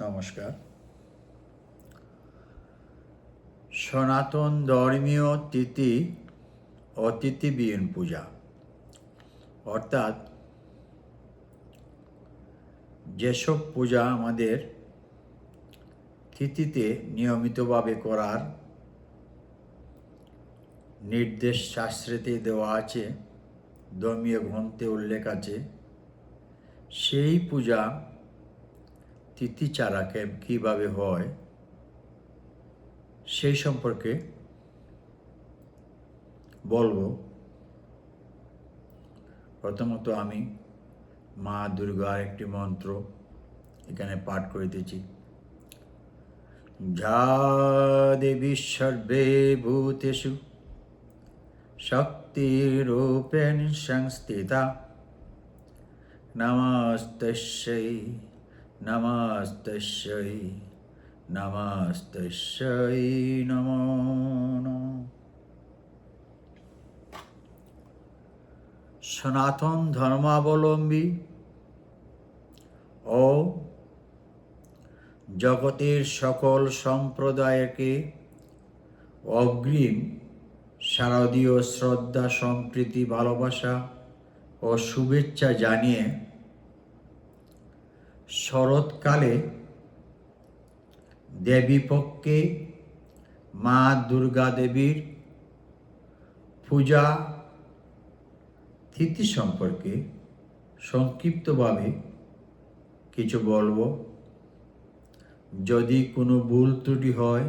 নমস্কার। সনাতন ধর্মীয় তিথি ও তিথিবিহীন পূজা, অর্থাৎ যেসব পূজা আমাদের তিথিতে নিয়মিতভাবে করার নির্দেশ শাস্ত্রেতে দেওয়া আছে, ধর্মীয় গ্রন্থে উল্লেখ আছে, সেই পূজা তিথি ছাড়া কীভাবে হয় সেই সম্পর্কে বলবো। প্রথমত আমি মা দুর্গার একটি মন্ত্র এখানে পাঠ করিতেছি। যা দেবী সর্বে ভূতেষু শক্তিরূপেণ সংস্থিতা নমস্তস্যৈ নমস্তস্যৈ নমস্তস্যৈ নমো নমঃ। সনাতন ধর্মাবলম্বী ও জগতের সকল সম্প্রদায়কে অগ্রিম শারদীয় শ্রদ্ধা, সম্প্রীতি, ভালোবাসা ও শুভেচ্ছা জানিয়ে শরৎকালে দেবীপক্ষে মা দুর্গা দেবীর পূজা তিথি সম্পর্কে সংক্ষিপ্তভাবে কিছু বলবো। যদি কোনো ভুল ত্রুটি হয়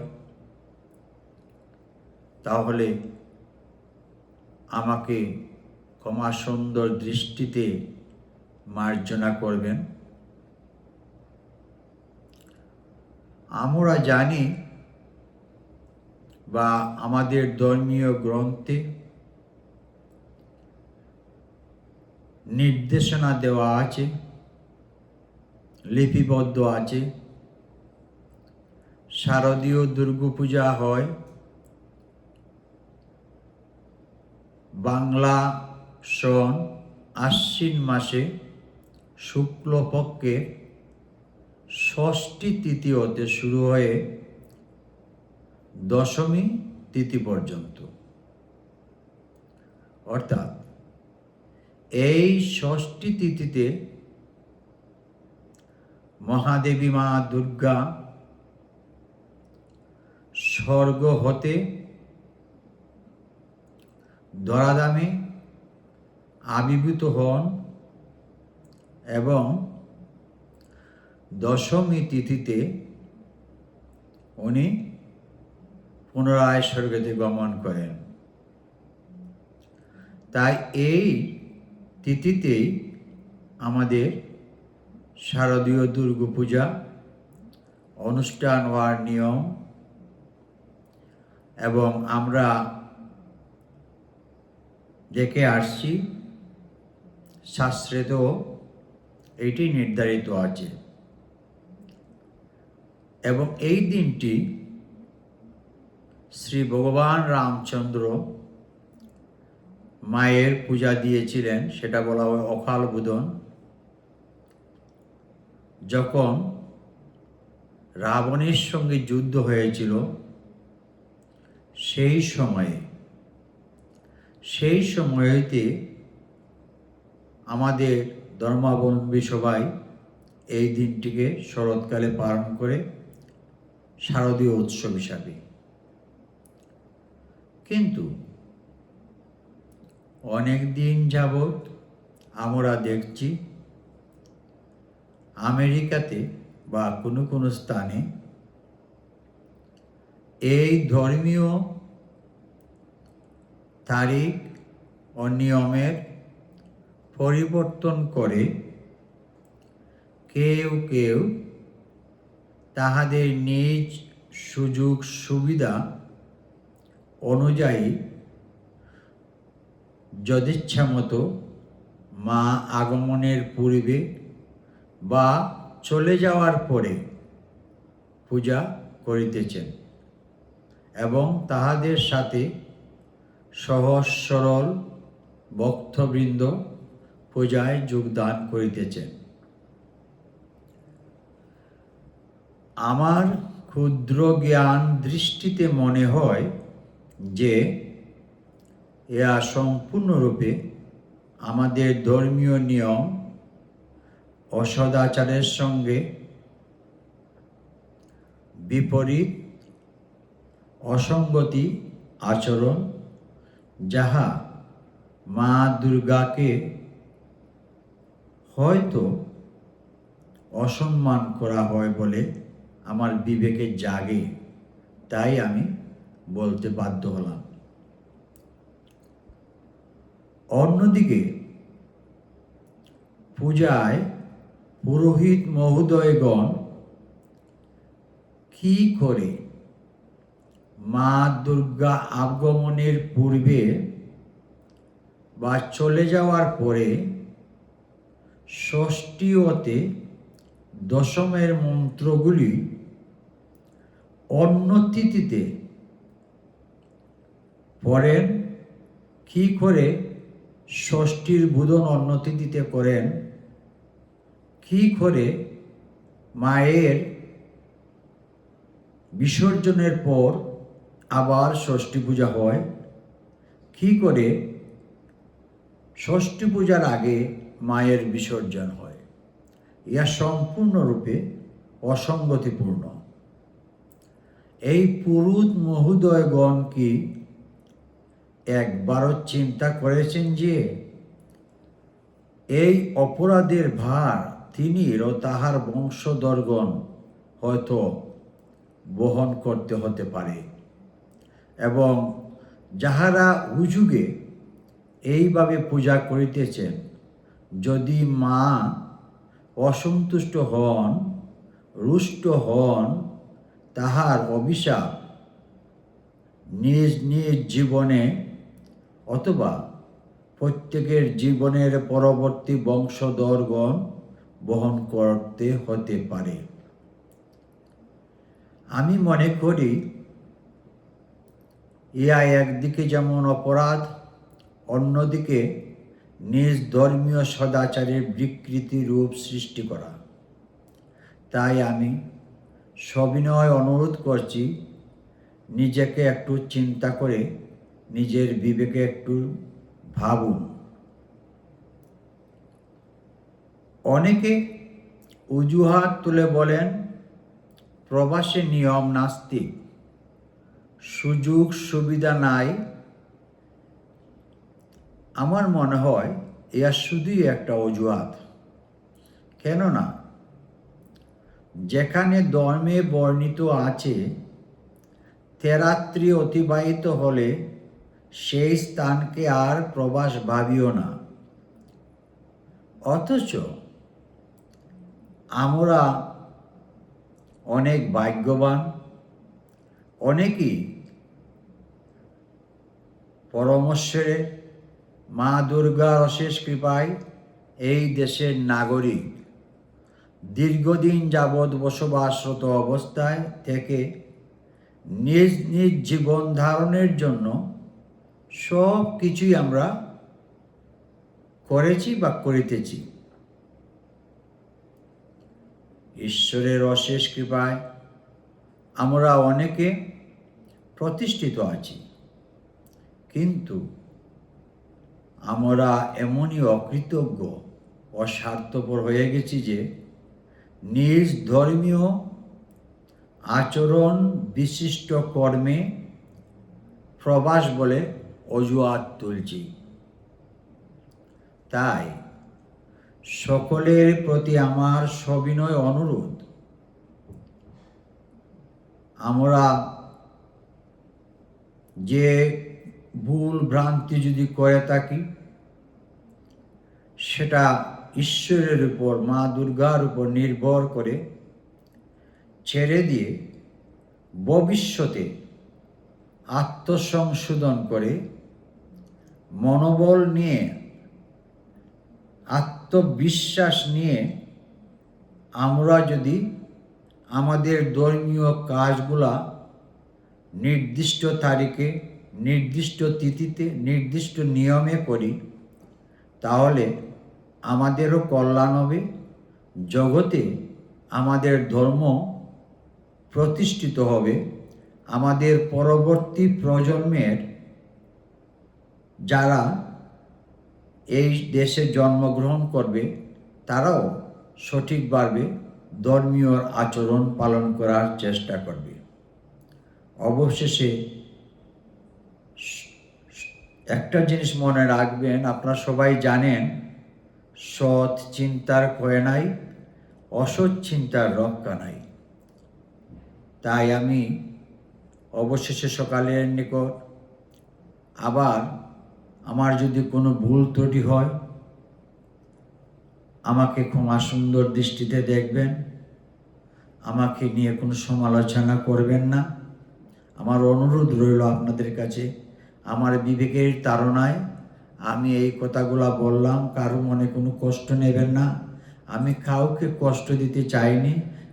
তাহলে আমাকে ক্ষমা সুন্দর দৃষ্টিতে মার্জনা করবেন। আমরা জানি বা আমাদের ধর্মীয় গ্রন্থে নির্দেশনা দেওয়া আছে, লিপিবদ্ধ আছে, শারদীয় দুর্গাপূজা হয় বাংলা সন আশ্বিন মাসে শুক্লপক্ষে ষষ্ঠী তিথি হতে শুরু হয়ে দশমী তিথি পর্যন্ত। অর্থাৎ এই ষষ্ঠী তিথিতে মহাদেবী মা দুর্গা স্বর্গ হতে ধরাধামে আবির্ভূত হন এবং দশমী তিথিতে উনি পুনরায় স্বর্গতে গমন করেন। তাই এই তিথিতেই আমাদের শারদীয় দুর্গাপূজা অনুষ্ঠান হওয়ার নিয়ম, এবং আমরা দেখে আসছি শাস্ত্রেতেও এটি নির্ধারিত আছে। এবং এই দিনটি শ্রী ভগবান রামচন্দ্র মায়ের পূজা দিয়েছিলেন, সেটা বলা হয় অকাল বোধন। যখন রাবণের সঙ্গে যুদ্ধ হয়েছিল সেই সময়তে আমাদের ধর্মাবলম্বী সবাই এই দিনটিকে শরৎকালে পালন করে শারদীয় উৎসব হিসাবে। কিন্তু অনেক দিন যাবৎ আমরা দেখছি আমেরিকাতে বা কোনো কোনো স্থানে এই ধর্মীয় তারিখ ও নিয়মের পরিবর্তন করে কেউ কেউ তাহাদের নিজ সুযোগ সুবিধা অনুযায়ী যদিচ্ছামতো মা আগমনের পূর্বে বা চলে যাওয়ার পরে পূজা করিতেছেন এবং তাহাদের সাথে সহজ সরল ভক্তবৃন্দ পূজায় যোগদান করিতেছেন। আমার ক্ষুদ্র জ্ঞান দৃষ্টিতে মনে হয় যে এরা সম্পূর্ণরূপে আমাদের ধর্মীয় নিয়ম ও সদাচারের সঙ্গে বিপরীত অসঙ্গতি আচরণ, যাহা মা দুর্গাকে হয়তো অসম্মান করা হয় বলে আমার বিবেকে জাগে, তাই আমি বলতে বাধ্য হলাম। অন্যদিকে পূজায় পুরোহিত মহোদয়গণ কি করে মা দুর্গা আগমনের পূর্বে বা চলে যাওয়ার পরে ষষ্ঠীতে দশমের মন্ত্রগুলি অন্য তিথিতে পড়েন, কি করে ষষ্ঠীর বোধন অন্য তিথিতে করেন, কি করে মায়ের বিসর্জনের পর আবার ষষ্ঠী পূজা হয়, কি করে ষষ্ঠী পূজার আগে মায়ের বিসর্জন হয়, ইহা সম্পূর্ণরূপে অসঙ্গতিপূর্ণ। এই পুরুত মহোদয়গণ কি একবারও চিন্তা করেছেন যে এই অপরাধের ভার তিনি ও তাহার বংশধরগণ হয়তো বহন করতে হতে পারে, এবং যাহারা উযুগে এইভাবে পূজা করিতেছেন, যদি মা অসন্তুষ্ট হন, রুষ্ট হন, তাহার অভিশাপ নিজ নিজ জীবনে অথবা প্রত্যেকের জীবনের পরবর্তী বংশধরগণ বহন করতে হতে পারে। আমি মনে করি ইহা একদিকে যেমন অপরাধ, অন্যদিকে নিজ ধর্মীয় সদাচারের বিকৃতি রূপ সৃষ্টি করা। তাই আমি সবিনয় অনুরোধ করছি, নিজেকে একটু চিন্তা করে নিজের বিবেকে একটু ভাবুন। অনেকে অজুহাত তুলে বলেন প্রবাসে নিয়ম নাস্তিক, সুযোগ সুবিধা নাই। আমার মনে হয় এরা শুধুই একটা অজুহাত। কেননা যেখানে ধর্মে বর্ণিত আছে তেরাত্রি অতিবাহিত হলে সেই স্থানকে আর প্রবাস ভাবিও না, অথচ আমরা অনেক ভাগ্যবান, অনেকেই পরমেশ্বরে মা দুর্গার অশেষ কৃপায় এই দেশের নাগরিক, দীর্ঘদিন যাবৎ বসবাসরত অবস্থায় থেকে নিজ নিজ জীবন ধারণের জন্য সব কিছুই আমরা করেছি বা করিতেছি। ঈশ্বরের অশেষ কৃপায় আমরা অনেকে প্রতিষ্ঠিত আছি, কিন্তু আমরা এমনই অকৃতজ্ঞ, অস্বার্থপর হয়ে গেছি যে নিজ ধর্মীয় আচরণ বিশিষ্ট কর্মে প্রবাস বলে অজুহাত তুলছি। তাই সকলের প্রতি আমার সবিনয় অনুরোধ, আমরা যে ভুল ভ্রান্তি যদি করে থাকি সেটা ঈশ্বরের উপর, মা দুর্গার উপর নির্ভর করে ছেড়ে দিয়ে ভবিষ্যতে আত্মসংশোধন করে মনোবল নিয়ে, আত্মবিশ্বাস নিয়ে আমরা যদি আমাদের ধর্মীয় কাজগুলা নির্দিষ্ট তারিখে, নির্দিষ্ট তিথিতে, নির্দিষ্ট নিয়মে করি, তাহলে আমাদেরও কল্যাণ হবে, জগতে আমাদের ধর্ম প্রতিষ্ঠিত হবে, আমাদের পরবর্তী প্রজন্মের যারা এই দেশে জন্মগ্রহণ করবে তারাও সঠিকভাবে ধর্মীয় আচরণ পালন করার চেষ্টা করবে। অবশেষে একটা জিনিস মনে রাখবেন, আপনারা সবাই জানেন, সৎ চিন্তার ক্ষয় নাই, অসৎ চিন্তার রক্ষা নাই। তাই আমি অবশেষে সকালের নিকট আবার আমার যদি কোনো ভুল ত্রুটি হয় আমাকে ক্ষমা সুন্দর দৃষ্টিতে দেখবেন, আমাকে নিয়ে কোনো সমালোচনা করবেন না। আমার অনুরোধ রইল আপনাদের কাছে, আমার বিবেকের তাড়নায় আমি এই কথাগুলো বললাম, কারো মনে কোনো কষ্ট নেবেন না। আমি কাউকে কষ্ট দিতে চাইনি,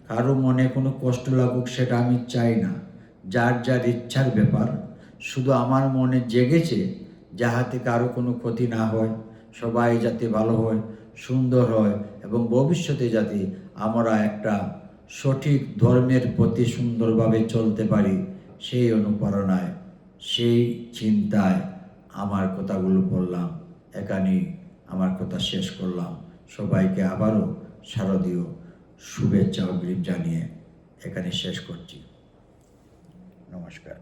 কারো মনে কোনো কষ্ট লাগুক সেটা আমি চাই না। যার যার ইচ্ছার ব্যাপার। শুধু আমার মনে জেগেছে যাহাতে কারো কোনো ক্ষতি না হয়, সবাই যাতে ভালো হয়, সুন্দর হয় এবং ভবিষ্যতে যাতে আমরা একটা সঠিক ধর্মের প্রতি সুন্দরভাবে চলতে পারি, সেই অনুপ্রেরণায়, সেই চিন্তায় আমার কথাগুলো বললাম। এখানেই আমার কথা শেষ করলাম। সবাইকে আবারও শারদীয় শুভেচ্ছা অগ্রিম জানিয়ে এখানে শেষ করছি। নমস্কার।